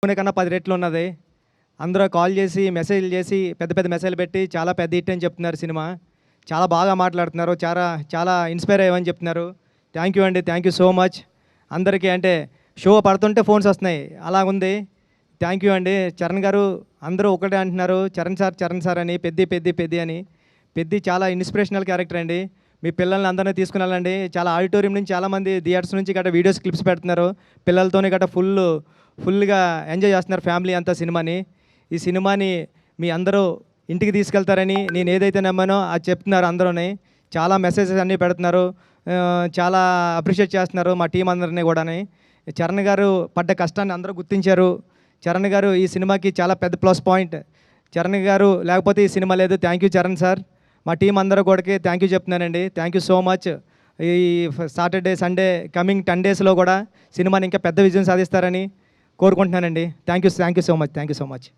కన్నా 10 రెట్లు ఉన్నది. అందరూ కాల్ చేసి, మెసేజ్‌లు చేసి, పెద్ద పెద్ద మెసేజ్‌లు పెట్టి చాలా పెద్ద హిట్ అని చెప్తున్నారు సినిమా. చాలా బాగా మాట్లాడుతున్నారు. చాలా ఇన్‌స్పైర్ అయ్యామని చెప్తున్నారు. థ్యాంక్ యూ అండి. Thank you so much. అందరికీ అంటే షో పడుతుంటే ఫోన్స్ వస్తున్నాయి. అలాగుంది. థ్యాంక్ యూ అండి. చరణ్ గారు అందరూ ఒకటే అంటున్నారు. చరణ్ సార్ అని, పెద్ది అని. పెద్ది చాలా ఇన్స్పిరేషనల్ క్యారెక్టర్ అండి. మీ పిల్లల్ని అందరినీ తీసుకుని వెళ్ళండి. చాలా ఆడిటోరియం నుంచి చాలామంది థియేటర్స్ నుంచి గట్రా వీడియోస్ క్లిప్స్ పెడుతున్నారు. పిల్లలతోని గట్రా ఫుల్గా ఎంజాయ్ చేస్తున్నారు ఫ్యామిలీ అంతా సినిమాని. ఈ సినిమాని మీ అందరూ ఇంటికి తీసుకెళ్తారని నేను ఏదైతే నమ్మానో అది చెప్తున్నారు అందరూని. చాలా మెసేజెస్ అన్నీ పెడుతున్నారు. చాలా అప్రిషియేట్ చేస్తున్నారు మా టీం అందరినీ కూడాని. చరణ్ గారు పడ్డ కష్టాన్ని అందరూ గుర్తించారు. చరణ్ గారు ఈ సినిమాకి చాలా పెద్ద ప్లస్ పాయింట్. చరణ్ గారు లేకపోతే ఈ సినిమా లేదు. Thank you Charan sir. మా టీం అందరూ కూడా థ్యాంక్ యూ చెప్తున్నానండి. Thank you so much. ఈ సాటర్డే, సండే కమింగ్ 10 డేస్లో కూడా సినిమాని ఇంకా పెద్ద విజయం సాధిస్తారని కోరుకుంటున్నానండి. Thank you so much.